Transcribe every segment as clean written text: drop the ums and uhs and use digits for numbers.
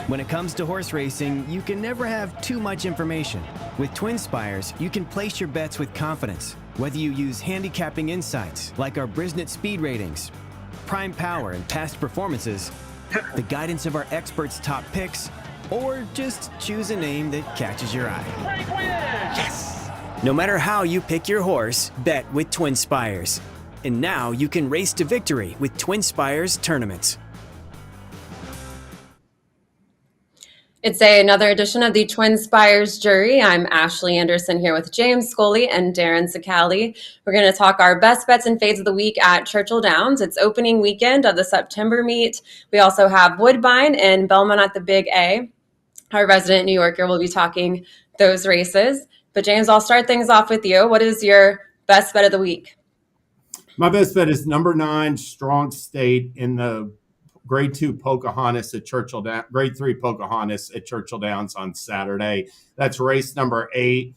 When it comes to horse racing, you can never have too much information. With TwinSpires, you can place your bets with confidence. Whether you use handicapping insights, like our Brisnet speed ratings, prime power and past performances, the guidance of our experts' top picks, or just choose a name that catches your eye. Yes! No matter how you pick your horse, bet with TwinSpires. And now you can race to victory with TwinSpires tournaments. It's another edition of the TwinSpires Jury. I'm Ashley Anderson here with James Scully and Darin Zoccali. We're going to talk our best bets and fades of the week at Churchill Downs. It's opening weekend of the September meet. We also have Woodbine and Belmont at the Big A. Our resident New Yorker will be talking those races. But James, I'll start things off with you. What is your best bet of the week? My best bet is number 9, Strong State in the Grade 2 Pocahontas at Churchill Downs, Grade 3 Pocahontas at Churchill Downs on Saturday. That's race number 8.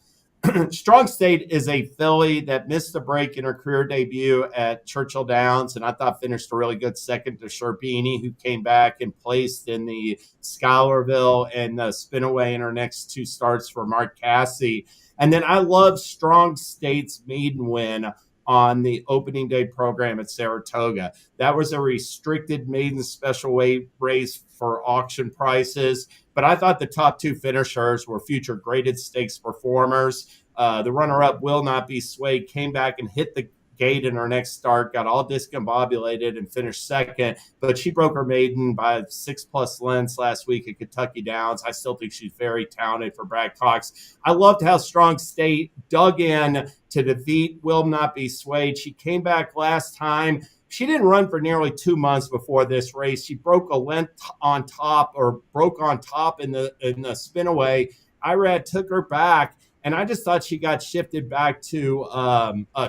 Strong State is a filly that missed a break in her career debut at Churchill Downs, and I thought finished a really good second to Sherpini, who came back and placed in the Schuylerville and the Spinaway in her next 2 starts for Mark Casse. And then I love Strong State's maiden win on the opening day program at Saratoga. That was a restricted maiden special weight race for auction prices, but I thought the top 2 finishers were future graded stakes performers. The runner-up, Will Not Be Swayed, came back and hit the gate in her next start, got all discombobulated and finished second, but she broke her maiden by 6+ lengths last week at Kentucky Downs. I still think she's very talented for Brad Cox. I loved how Strong State dug in to defeat Will Not Be Swayed. She came back last time. She didn't run for nearly 2 months before this race. She broke a length on top, or broke on top in the Spinaway. Irad took her back, and I just thought she got shifted back to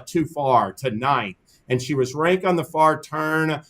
too far, to 9th. And she was ranked on the far turn.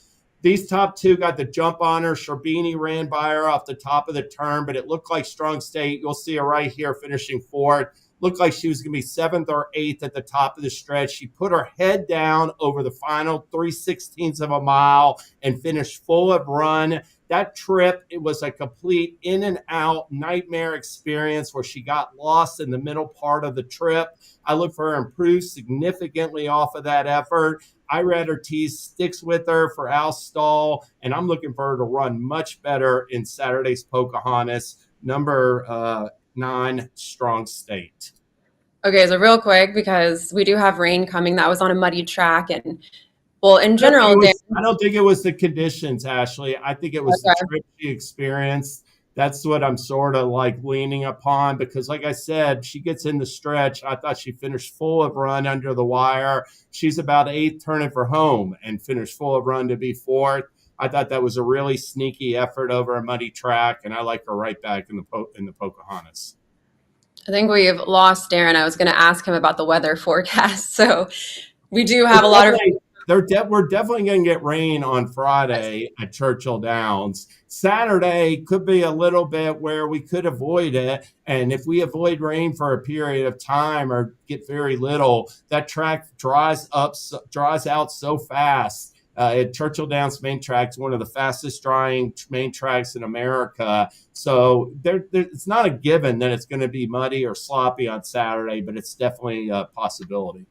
These top 2 got the jump on her. Sherbini ran by her off the top of the turn, but it looked like Strong State, you'll see her right here finishing 4th. Looked like she was going to be 7th or 8th at the top of the stretch. She put her head down over the final 3/16 of a mile and finished full of run. That trip, it was a complete in and out nightmare experience where she got lost in the middle part of the trip. I look for her to improve significantly off of that effort. Irad Ortiz sticks with her for Al Stall, and I'm looking for her to run much better in Saturday's Pocahontas, number 9, Strong State. Okay, so real quick, because we do have rain coming. That was on a muddy track, and well, in general, I don't think it was the conditions, Ashley. I think it was the trip she experienced. That's what I'm sort of like leaning upon, because like I said, she gets in the stretch. I thought she finished full of run under the wire. She's about 8th turning for home and finished full of run to be 4th. I thought that was a really sneaky effort over a muddy track, and I like her right back in the Pocahontas. I think we've lost Darin. I was going to ask him about the weather forecast. So we do have a lot of... We're definitely going to get rain on Friday at Churchill Downs. Saturday could be a little bit where we could avoid it. And if we avoid rain for a period of time or get very little, that track dries out so fast. At Churchill Downs main track is one of the fastest drying main tracks in America. So it's not a given that it's going to be muddy or sloppy on Saturday, but it's definitely a possibility.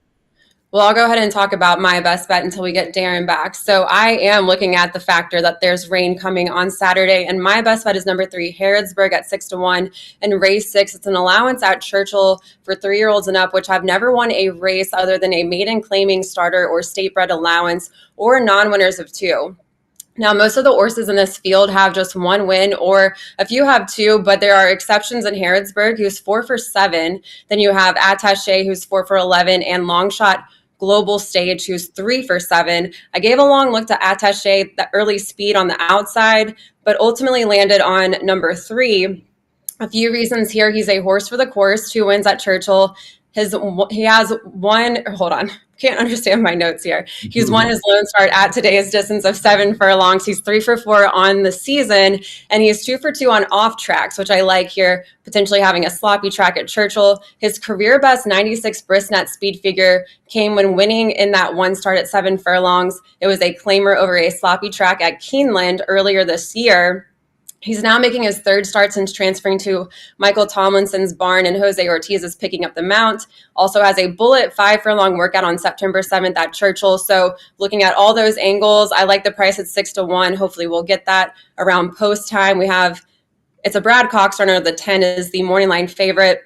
Well, I'll go ahead and talk about my best bet until we get Darin back. So I am looking at the factor that there's rain coming on Saturday, and my best bet is number 3, Harrodsburg at 6-1, and race 6. It's an allowance at Churchill for 3-year-olds and up, which have never won a race other than a maiden claiming starter or state bred allowance or non-winners of 2. Now, most of the horses in this field have just 1 win, or a few have 2, but there are exceptions in Harrodsburg, who's 4 for 7. Then you have Attaché, who's 4 for 11, and Longshot Global Stage, who's 3 for 7. I gave a long look to Attaché, the early speed on the outside, but ultimately landed on number 3. A few reasons here. He's a horse for the course, 2 wins at Churchill. He has one, hold on, can't understand my notes here. He's won his lone start at today's distance of 7 furlongs. He's 3 for 4 on the season, and he's 2 for 2 on off tracks, which I like here, potentially having a sloppy track at Churchill. His career best 96 brisnet speed figure came when winning in that one start at 7 furlongs. It was a claimer over a sloppy track at Keeneland earlier this year. He's now making his 3rd start since transferring to Michael Tomlinson's barn, and Jose Ortiz is picking up the mount. Also has a bullet 5 furlong workout on September 7th at Churchill. So looking at all those angles, I like the price at 6-1. Hopefully we'll get that around post time. It's a Brad Cox runner. The 10 is the morning line favorite.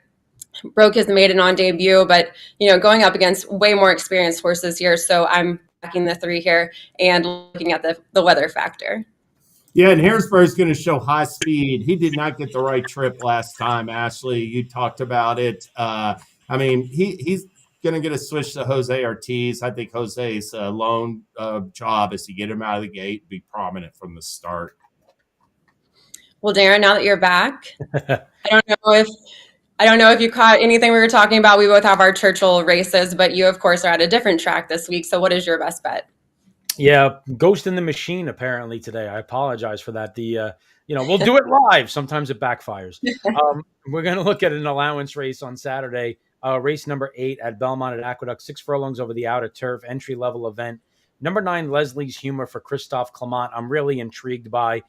Broke his maiden on debut, but going up against way more experienced horses here. So I'm backing the 3 here and looking at the weather factor. Yeah, and Harrisburg is going to show high speed. He did not get the right trip last time, Ashley. You talked about it. He's going to get a switch to Jose Ortiz. I think Jose's lone job is to get him out of the gate, be prominent from the start. Well, Darin, now that you're back, I don't know if you caught anything we were talking about. We both have our Churchill races, but you, of course, are at a different track this week. So what is your best bet? Yeah, Ghost in the Machine apparently today. I apologize for that. We'll do it live. Sometimes it backfires. We're going to look at an allowance race on Saturday. Race number 8 at Belmont at Aqueduct, 6 furlongs over the outer turf, entry-level event. Number 9, Leslie's Humor for Christophe Clement. I'm really intrigued by.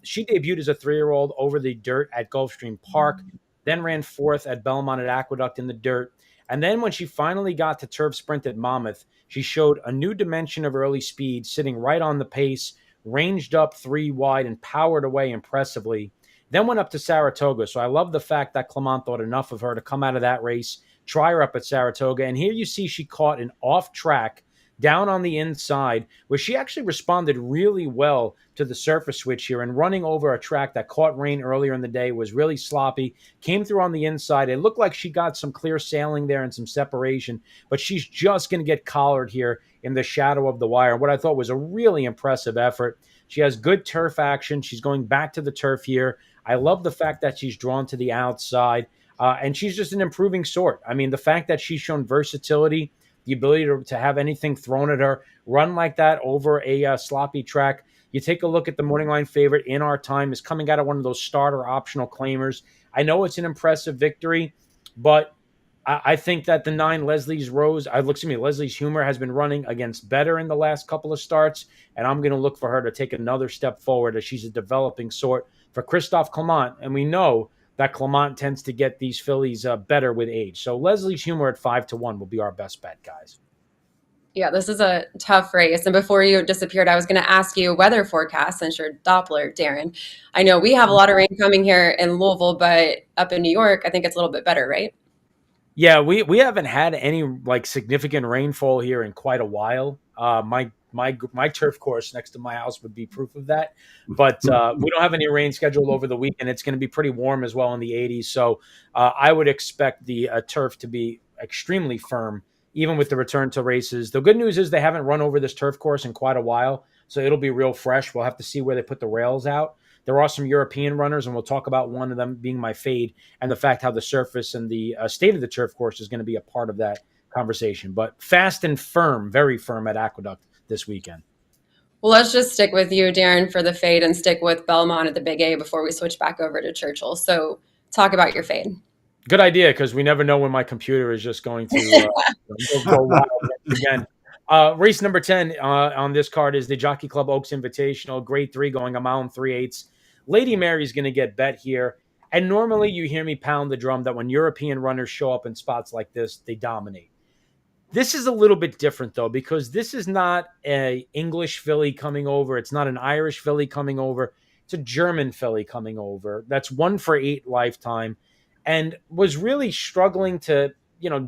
She debuted as a 3-year-old over the dirt at Gulfstream Park, then ran 4th at Belmont at Aqueduct in the dirt. And then when she finally got to turf sprint at Monmouth, she showed a new dimension of early speed, sitting right on the pace, ranged up 3 wide and powered away impressively. Then went up to Saratoga. So I love the fact that Clement thought enough of her to come out of that race, try her up at Saratoga. And here you see she caught an off track down on the inside, where she actually responded really well to the surface switch here, and running over a track that caught rain earlier in the day, was really sloppy, came through on the inside. It looked like she got some clear sailing there and some separation, but she's just going to get collared here in the shadow of the wire. What I thought was a really impressive effort. She has good turf action. She's going back to the turf here. I love the fact that she's drawn to the outside, and she's just an improving sort. I mean, the fact that she's shown versatility, the ability to have anything thrown at her, run like that over a sloppy track. You take a look at the morning line favorite In Our Time, is coming out of one of those starter optional claimers. I know it's an impressive victory, but I think that the 9 Leslie's Humor has been running against better in the last couple of starts, and I'm going to look for her to take another step forward, as she's a developing sort for Christophe Clement, and we know that Clement tends to get these fillies better with age. So Leslie's Humor at 5-1 will be our best bet, guys. Yeah, this is a tough race. And before you disappeared, I was going to ask you weather forecast, since you're Doppler, Darin. I know we have a lot of rain coming here in Louisville, but up in New York, I think it's a little bit better, right? Yeah, we haven't had any significant rainfall here in quite a while. My turf course next to my house would be proof of that. But we don't have any rain scheduled over the weekend. It's going to be pretty warm as well in the 80s. So I would expect the turf to be extremely firm, even with the return to races. The good news is they haven't run over this turf course in quite a while, so it'll be real fresh. We'll have to see where they put the rails out. There are some European runners, and we'll talk about one of them being my fade, and the fact how the surface and the state of the turf course is going to be a part of that conversation. But fast and firm, very firm at Aqueduct this weekend. Well, let's just stick with you, Darin, for the fade, and stick with Belmont at the Big A before we switch back over to Churchill. So talk about your fade. Good idea, because we never know when my computer is just going to go wild again. Race number 10 on this card is the Jockey Club Oaks Invitational, Grade 3, going a mile and 3/8. Lady Mary's going to get bet here. And normally you hear me pound the drum that when European runners show up in spots like this, they dominate. This is a little bit different, though, because this is not a English filly coming over. It's not an Irish filly coming over. It's a German filly coming over. That's 1-for-8 lifetime and was really struggling to,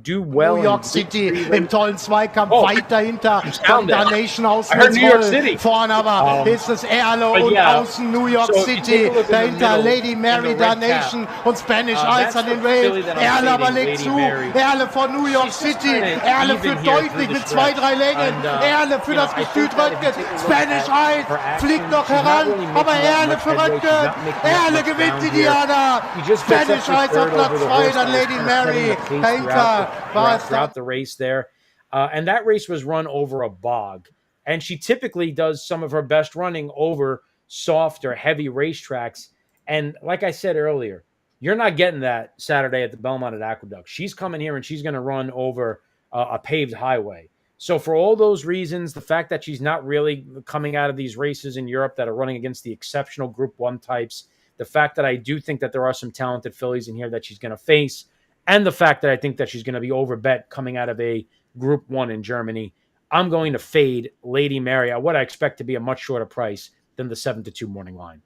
do well. New York City im tollen Zweikampf, weit dahinter kommt da Nation außen I heard New York voll. City. Vorne aber ist es Erle und außen New York City. Dahinter Lady Mary, Nation und Spanish Eyes an den Rail. Erle aber legt zu. Erle von New York City. Erle führt deutlich mit 2-3 Längen. Erle für das Gestüt Röntgen. Spanish Eyes fliegt noch heran, aber Erle für Röntgen. Erle gewinnt die Diana. Spanish Eyes auf Platz 2, dann Lady Mary. Dahinter throughout the race there. And that race was run over a bog. And she typically does some of her best running over soft or heavy racetracks. And like I said earlier, you're not getting that Saturday at the Belmont at Aqueduct. She's coming here and she's going to run over a paved highway. So for all those reasons, the fact that she's not really coming out of these races in Europe that are running against the exceptional Group 1 types, the fact that I do think that there are some talented fillies in here that she's going to face, and the fact that I think that she's going to be overbet coming out of a Group 1 in Germany, I'm going to fade Lady Mary at what I expect to be a much shorter price than the 7-2 morning line.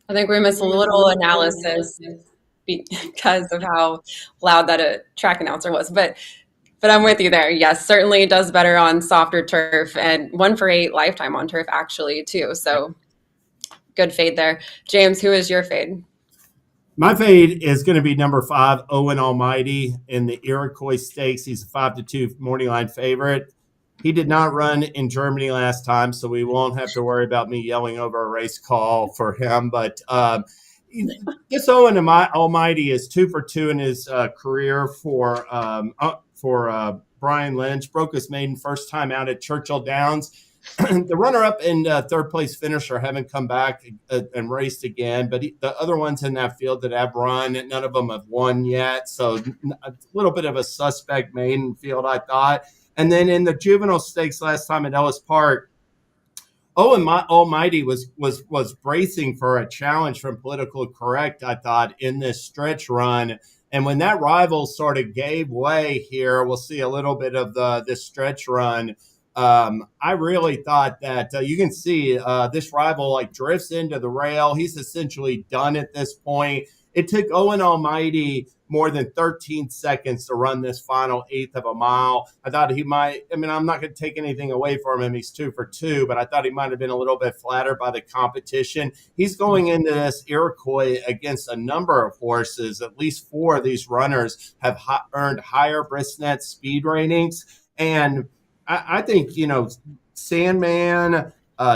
I think we missed a little analysis because of how loud that a track announcer was. But I'm with you there. Yes, certainly does better on softer turf, and 1-for-8 lifetime on turf actually too. So good fade there. James, who is your fade? My fade is going to be number 5, Owen Almighty in the Iroquois Stakes. He's a 5-2 morning line favorite. He did not run in Germany last time, so we won't have to worry about me yelling over a race call for him. But this Owen Almighty is 2-for-2 in his career for Brian Lynch. Broke his maiden first time out at Churchill Downs. The runner-up and third-place finisher haven't come back and raced again, but the other ones in that field that have run, none of them have won yet. So a little bit of a suspect maiden field, I thought. And then in the juvenile stakes last time at Ellis Park, Owen Almighty was bracing for a challenge from Political Correct, I thought, in this stretch run. And when that rival sort of gave way here, we'll see a little bit of this stretch run. I really thought that you can see this rival drifts into the rail. He's essentially done at this point. It took Owen Almighty more than 13 seconds to run this final eighth of a mile. I thought he might, I'm not going to take anything away from him. He's 2-for-2, but I thought he might have been a little bit flattered by the competition. He's going into this Iroquois against a number of horses. At least 4 of these runners have earned higher Bristnet speed ratings. And I think, Sandman,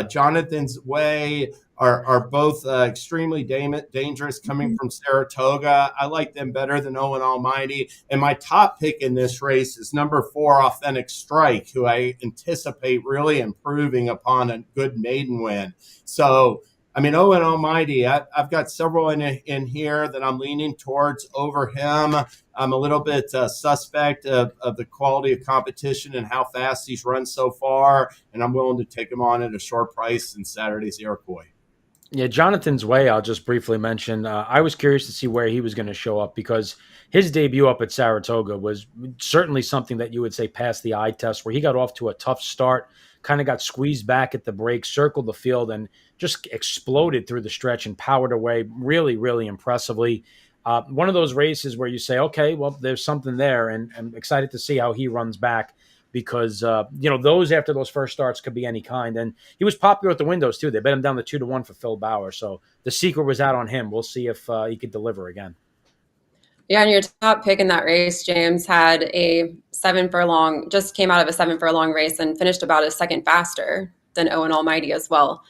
Jonathan's Way are both extremely dangerous coming from Saratoga. I like them better than Owen Almighty. And my top pick in this race is number 4, Authentic Strike, who I anticipate really improving upon a good maiden win. So, Owen Almighty, I've got several in here that I'm leaning towards over him. I'm a little bit suspect of the quality of competition and how fast he's run so far, and I'm willing to take him on at a short price in Saturday's Iroquois. Yeah, Jonathan's Way, I'll just briefly mention. I was curious to see where he was going to show up because his debut up at Saratoga was certainly something that you would say passed the eye test, where he got off to a tough start, kind of got squeezed back at the break, circled the field, and just exploded through the stretch and powered away really, really impressively. One of those races where you say, okay, well, there's something there, and I'm excited to see how he runs back because, those after those first starts could be any kind. And he was popular at the windows, too. They bet him down to 2-1 for Phil Bauer. So the secret was out on him. We'll see if he could deliver again. Yeah, and your top pick in that race, James, had a 7 furlong, just came out of a 7 furlong race and finished about a second faster than Owen Almighty as well.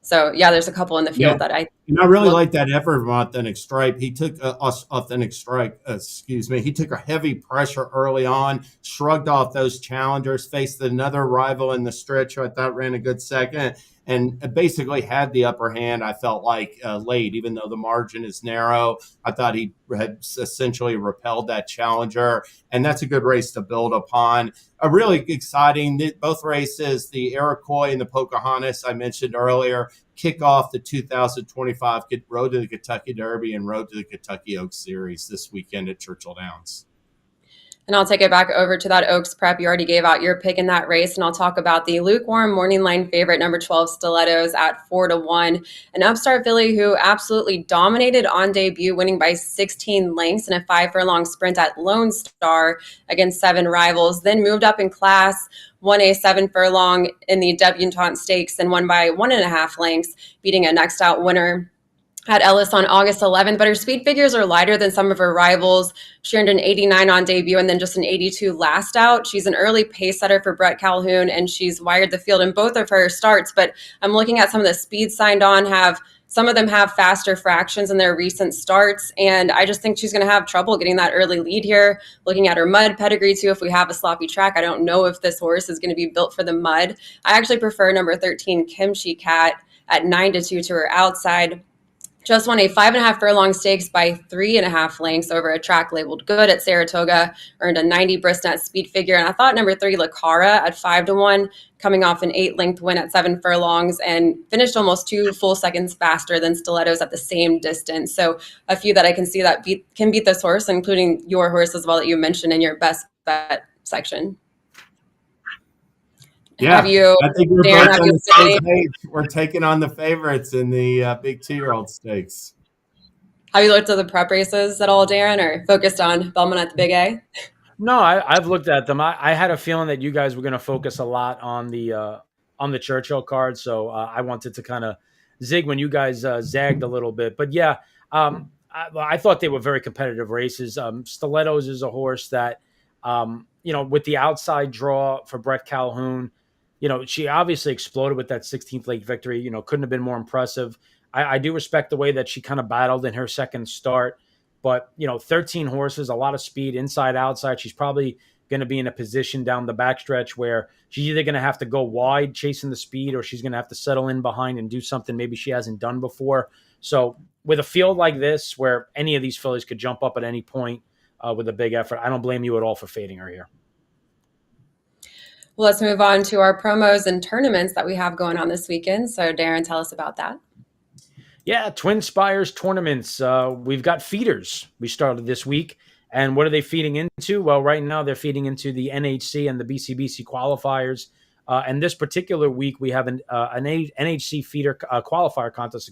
So, yeah, there's a couple in the field that I really like that effort from Authentic Strike. He took He took a heavy pressure early on, shrugged off those challengers, faced another rival in the stretch who I thought ran a good second, and basically had the upper hand, I felt like, late, even though the margin is narrow. I thought he had essentially repelled that challenger, and that's a good race to build upon. A really exciting, both races, the Iroquois and the Pocahontas I mentioned earlier, kick off the 2025 Road to the Kentucky Derby and Road to the Kentucky Oaks Series this weekend at Churchill Downs. And I'll take it back over to that Oaks prep. You already gave out your pick in that race. And I'll talk about the lukewarm morning line favorite, number 12 Stilettos at 4-1. An upstart filly who absolutely dominated on debut, winning by 16 lengths in a 5-furlong sprint at Lone Star against 7 rivals. Then moved up in class, won a 7-furlong in the Debutante Stakes and won by 1.5 lengths, beating a next out winner at Ellis on August 11th, but her speed figures are lighter than some of her rivals. She earned an 89 on debut and then just an 82 last out. She's an early pace setter for Brett Calhoun, and she's wired the field in both of her starts, but I'm looking at some of the speeds signed on, some of them have faster fractions in their recent starts, and I just think she's going to have trouble getting that early lead here. Looking at her mud pedigree, too, if we have a sloppy track, I don't know if this horse is going to be built for the mud. I actually prefer number 13, Kimchi Cat, at 9-2 to her outside. Just won a 5.5 furlong stakes by 3.5 lengths over a track labeled good at Saratoga, earned a 90 Bristnet speed figure. And I thought number 3, Lacara, at 5-1, coming off an 8-length win at 7 furlongs and finished almost 2 full seconds faster than Stilettos at the same distance. So a few that I can see that can beat this horse, including your horse as well that you mentioned in your best bet section. Yeah, I think we're both on the same page. We're taking on the favorites in the big 2-year-old stakes. Have you looked at the prep races at all, Darin, or focused on Belmont at the Big A? No, I've looked at them. I had a feeling that you guys were going to focus a lot on the Churchill card, so I wanted to kind of zig when you guys zagged a little bit. But yeah, I thought they were very competitive races. Stilettos is a horse that, with the outside draw for Brett Calhoun, she obviously exploded with that 16th late victory. Couldn't have been more impressive. I do respect the way that she kind of battled in her second start. But, 13 horses, a lot of speed, inside, outside. She's probably going to be in a position down the backstretch where she's either going to have to go wide chasing the speed or she's going to have to settle in behind and do something maybe she hasn't done before. So with a field like this where any of these fillies could jump up at any point with a big effort, I don't blame you at all for fading her here. Well, let's move on to our promos and tournaments that we have going on this weekend. So, Darin, tell us about that. Yeah, TwinSpires tournaments. We've got feeders we started this week. And what are they feeding into? Well, right now they're feeding into the NHC and the BCBC qualifiers. And this particular week, we have an NHC feeder qualifier contest,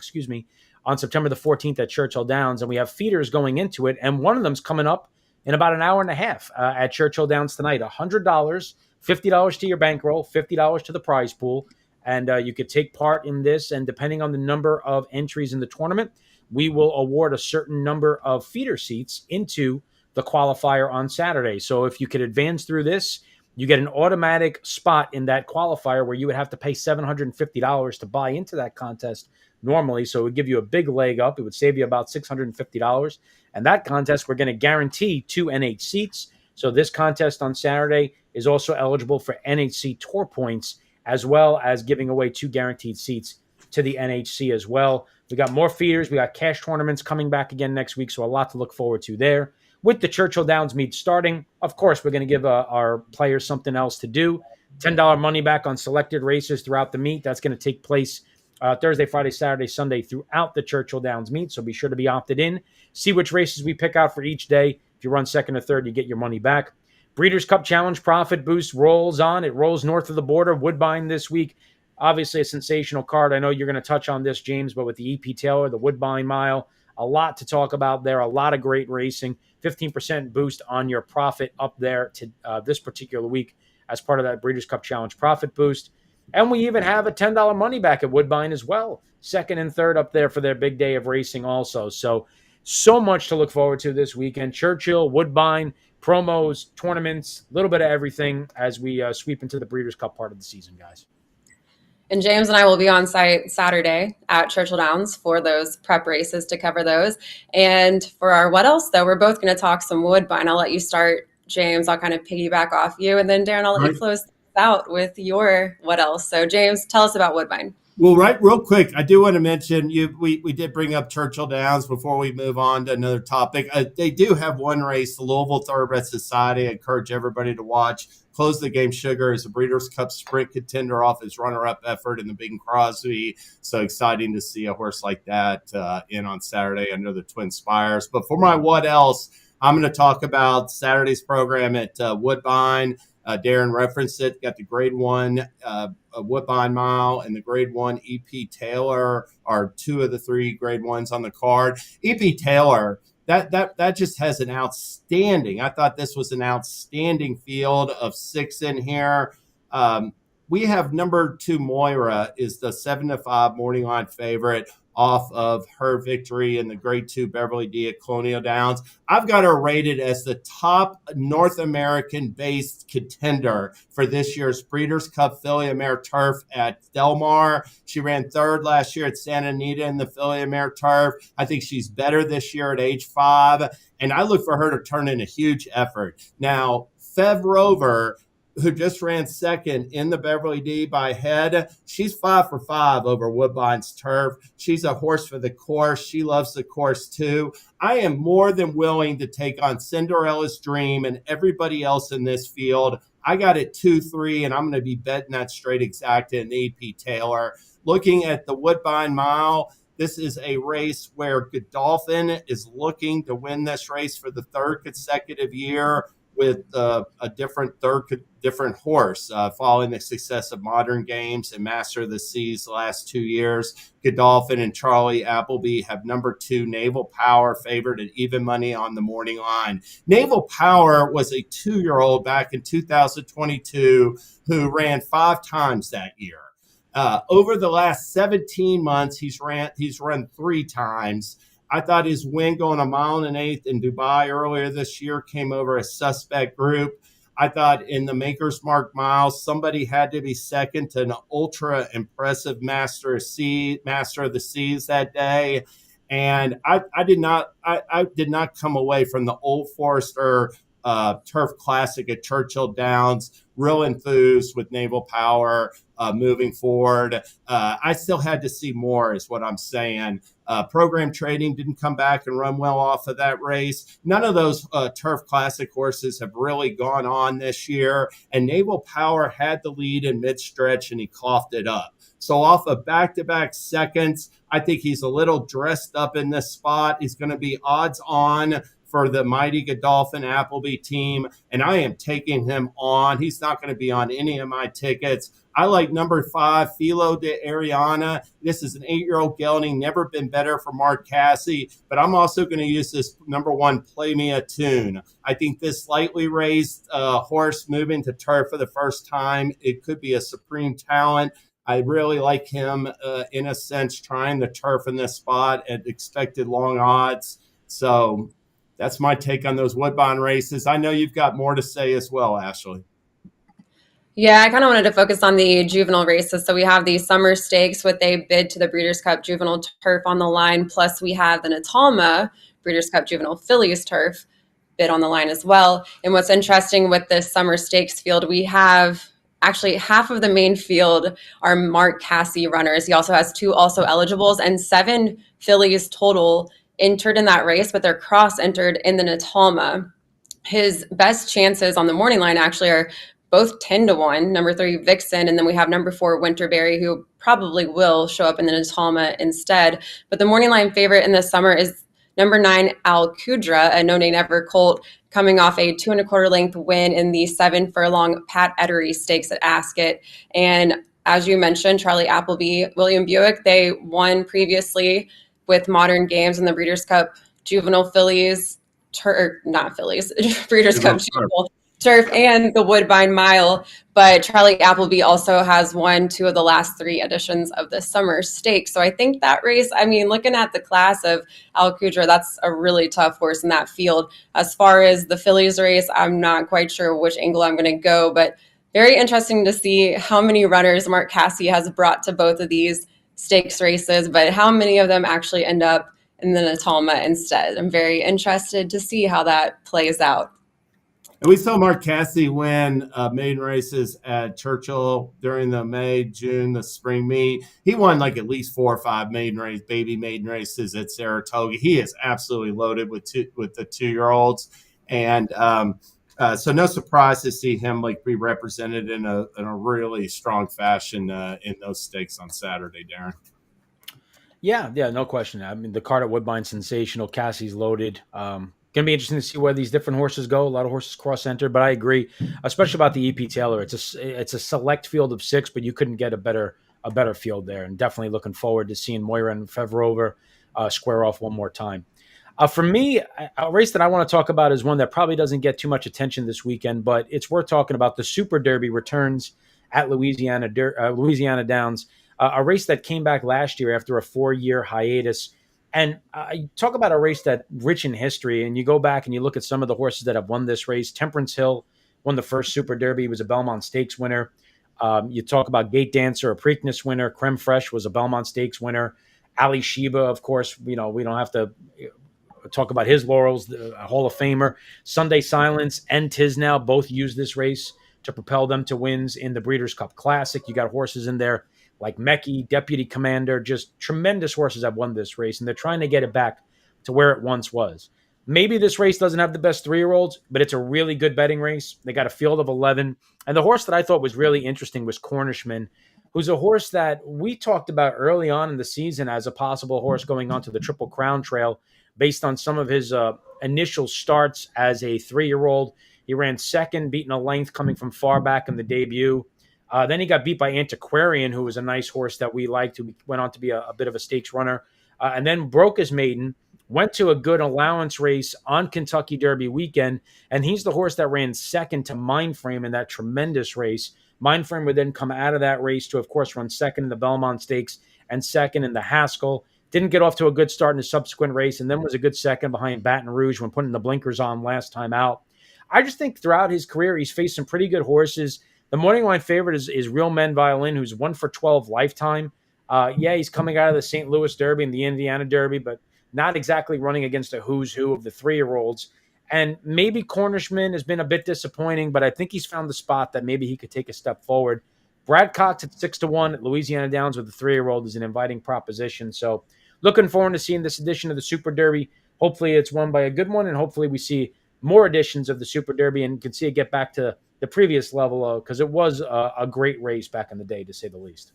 on September the 14th at Churchill Downs. And we have feeders going into it. And one of them's coming up in about an hour and a half at Churchill Downs tonight. $100. $50 to your bankroll, $50 to the prize pool, and you could take part in this. And depending on the number of entries in the tournament, we will award a certain number of feeder seats into the qualifier on Saturday. So if you could advance through this, you get an automatic spot in that qualifier where you would have to pay $750 to buy into that contest normally. So it would give you a big leg up. It would save you about $650. And that contest, we're going to guarantee 2 NH seats. So this contest on Saturday is also eligible for NHC Tour points, as well as giving away 2 guaranteed seats to the NHC as well. We got more feeders. We got cash tournaments coming back again next week, so a lot to look forward to there. With the Churchill Downs meet starting, of course, we're going to give our players something else to do. $10 money back on selected races throughout the meet. That's going to take place Thursday, Friday, Saturday, Sunday throughout the Churchill Downs meet, so be sure to be opted in. See which races we pick out for each day. If you run second or third, you get your money back. Breeders' Cup Challenge Profit Boost rolls on. It rolls north of the border. Woodbine this week. Obviously a sensational card. I know you're going to touch on this, James, but with the E.P. Taylor, the Woodbine Mile, a lot to talk about there. A lot of great racing. 15% boost on your profit up there to this particular week as part of that Breeders' Cup Challenge Profit Boost. And we even have a $10 money back at Woodbine as well. Second and third up there for their big day of racing also. So much to look forward to this weekend. Churchill, Woodbine, promos, tournaments, a little bit of everything as we sweep into the Breeders' Cup part of the season, guys. And James and I will be on site Saturday at Churchill Downs for those prep races to cover those. And for our what else, though, we're both going to talk some Woodbine. I'll let you start, James. I'll kind of piggyback off you. And then, Darin, I'll let you close out with your what else. So, James, tell us about Woodbine. Well, real quick, I do want to mention we did bring up Churchill Downs before we move on to another topic. They do have one race, the Louisville Thoroughbred Society. I encourage everybody to watch. Close the Game Sugar is a Breeders' Cup Sprint contender off his runner-up effort in the Bing Crosby. So exciting to see a horse like that in on Saturday under the TwinSpires. But for my what else, I'm going to talk about Saturday's program at Woodbine. Darin referenced it. Got the grade 1 Woodbine Mile and the grade 1 EP Taylor are 2 of the 3 grade 1s on the card. EP Taylor, that just has an outstanding. I thought this was an outstanding field of 6 in here. We have number 2 Moira is the 7-5 morning line favorite off of her victory in the grade 2 Beverly D at Colonial Downs. I've got her rated as the top North American based contender for this year's Breeders' Cup Filly Mare Turf at Del Mar. She ran 3rd last year at Santa Anita in the Filly Mare Turf. I think she's better this year at age 5, and I look for her to turn in a huge effort. Now, Fev Rover, who just ran 2nd in the Beverly D by head, she's 5 for 5 over Woodbine's turf. She's a horse for the course. She loves the course too. I am more than willing to take on Cinderella's Dream and everybody else in this field. I got it 2-3, and I'm going to be betting that straight exacta in AP Taylor. Looking at the Woodbine Mile, this is a race where Godolphin is looking to win this race for the 3rd consecutive year with a different horse following the success of Modern Games and Master of the Seas the last 2 years. Godolphin and Charlie Appleby have number 2 Naval Power favored at even money on the morning line. Naval Power was a 2-year-old back in 2022 who ran 5 times that year. Over the last 17 months, he's run 3 times. I thought his win going 1 1/8 in Dubai earlier this year came over a suspect group. I thought in the Maker's Mark Mile, somebody had to be second to an ultra impressive Master of the Seas that day. And I did not come away from the Old Forester Turf Classic at Churchill Downs real enthused with Naval Power moving forward. I still had to see more is what I'm saying. Program Trading didn't come back and run well off of that race. None of those Turf Classic horses have really gone on this year, and Naval Power had the lead in mid-stretch, and he coughed it up. So off of back-to-back seconds, I think he's a little dressed up in this spot. He's going to be odds on for the mighty Godolphin Appleby team, and I am taking him on. He's not going to be on any of my tickets. I like number 5, Philo de Ariana. This is an 8-year-old gelding, never been better for Mark Casse, but I'm also going to use this number 1, Play Me a Tune. I think this slightly raised horse moving to turf for the first time, it could be a supreme talent. I really like him, in a sense, trying the turf in this spot at expected long odds. So that's my take on those Woodbine races. I know you've got more to say as well, Ashley. Yeah, I kind of wanted to focus on the juvenile races. So we have the Summer Stakes with a bid to the Breeders' Cup Juvenile Turf on the line. Plus we have the Natalma Breeders' Cup Juvenile Fillies Turf bid on the line as well. And what's interesting with this Summer Stakes field, we have actually half of the main field are Mark Casse runners. He also has 2 also eligibles and 7 fillies total entered in that race, but they're cross-entered in the Natalma. His best chances on the morning line actually are both 10-1, number 3 Vixen, and then we have number 4 Winterberry, who probably will show up in the Natalma instead. But the morning line favorite in the summer is number 9 Al Qudra, a no name ever colt, coming off a 2 1/4 length win in the 7 furlong Pat Ettery Stakes at Ascot. And as you mentioned, Charlie Appleby, William Buick, they won previously with Modern Games in the Breeders' Cup Juvenile Fillies, Breeders' Cup Juvenile Turf and the Woodbine Mile. But Charlie Appleby also has won 2 of the last 3 editions of the Summer Stakes. So I think that race, I mean, looking at the class of Al Qudra, that's a really tough horse in that field. As far as the fillies race, I'm not quite sure which angle I'm going to go, but very interesting to see how many runners Mark Casse has brought to both of these stakes races, but how many of them actually end up in the Natalma instead. I'm very interested to see how that plays out. And we saw Mark Casse win maiden races at Churchill during the May, June, the spring meet. He won like at least 4 or 5 baby maiden races at Saratoga. He is absolutely loaded with the 2-year-olds. And so no surprise to see him like be represented in a really strong fashion in those stakes on Saturday, Darin. Yeah, no question. I mean, the card at Woodbine, sensational. Cassie's loaded. Going to be interesting to see where these different horses go. A lot of horses cross-entered, but I agree, especially about the EP Taylor. It's a select field of 6, but you couldn't get a better field there. And definitely looking forward to seeing Moira and Fevrover square off one more time. For me, a race that I want to talk about is one that probably doesn't get too much attention this weekend, but it's worth talking about. The Super Derby returns at Louisiana Downs, a race that came back last year after a 4-year hiatus. And you talk about a race that's rich in history, and you go back and you look at some of the horses that have won this race. Temperance Hill won the first Super Derby. He was a Belmont Stakes winner. You talk about Gate Dancer, a Preakness winner. Creme Fraiche was a Belmont Stakes winner. Ali Sheba, of course, we don't have to talk about his laurels, the Hall of Famer. Sunday Silence and Tisnow both used this race to propel them to wins in the Breeders' Cup Classic. You got horses in there like Mekki, Deputy Commander, just tremendous horses have won this race, and they're trying to get it back to where it once was. Maybe this race doesn't have the best 3-year-olds, but it's a really good betting race. They got a field of 11. And the horse that I thought was really interesting was Cornishman, who's a horse that we talked about early on in the season as a possible horse going onto the Triple Crown Trail based on some of his initial starts as a 3-year-old. He ran second, beating a length coming from far back in the debut. Then he got beat by Antiquarian, who was a nice horse that we liked, who went on to be a bit of a stakes runner. And then broke his maiden, went to a good allowance race on Kentucky Derby weekend, and he's the horse that ran second to Mindframe in that tremendous race. Mindframe would then come out of that race to, of course, run second in the Belmont Stakes and second in the Haskell. Didn't get off to a good start in the subsequent race, and then was a good second behind Baton Rouge when putting the blinkers on last time out. I just think throughout his career, he's faced some pretty good horses. The morning line favorite is Real Men Violin, who's 1 for 12 lifetime. He's coming out of the St. Louis Derby and the Indiana Derby, but not exactly running against a who's who of the 3-year-olds. And maybe Cornishman has been a bit disappointing, but I think he's found the spot that maybe he could take a step forward. Brad Cox at 6-1 at Louisiana Downs with the 3-year-old is an inviting proposition. So looking forward to seeing this edition of the Super Derby. Hopefully it's won by a good one, and hopefully we see more editions of the Super Derby and can see it get back to the previous level, because it was a great race back in the day, to say the least.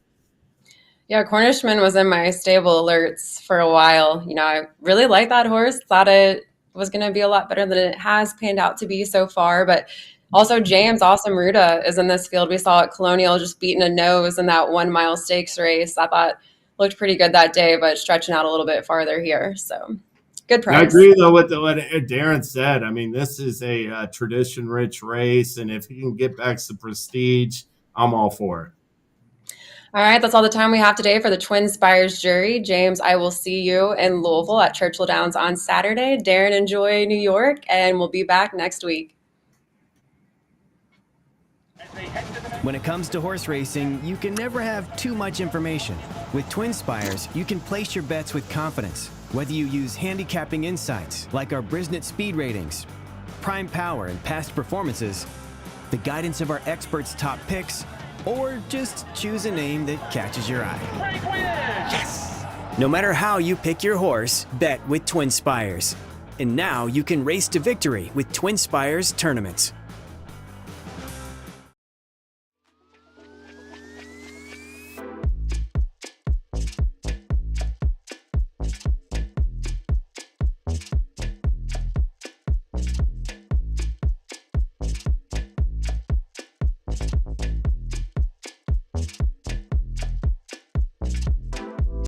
Yeah, Cornishman was in my stable alerts for a while. I really liked that horse, thought it was going to be a lot better than it has panned out to be so far. But also James Awesome Ruda is in this field. We saw at Colonial just beating a nose in that 1 mile stakes race. I thought looked pretty good that day, but stretching out a little bit farther here. So good price. I agree, though, with what Darin said. I mean, this is a tradition-rich race, and if you can get back some prestige, I'm all for it. All right, that's all the time we have today for the TwinSpires jury. James, I will see you in Louisville at Churchill Downs on Saturday. Darin, enjoy New York, and we'll be back next week. When it comes to horse racing, you can never have too much information. With TwinSpires, you can place your bets with confidence, whether you use handicapping insights like our Brisnet speed ratings, prime power and past performances, the guidance of our experts' top picks, or just choose a name that catches your eye. Yes! No matter how you pick your horse, bet with TwinSpires. And now you can race to victory with TwinSpires tournaments.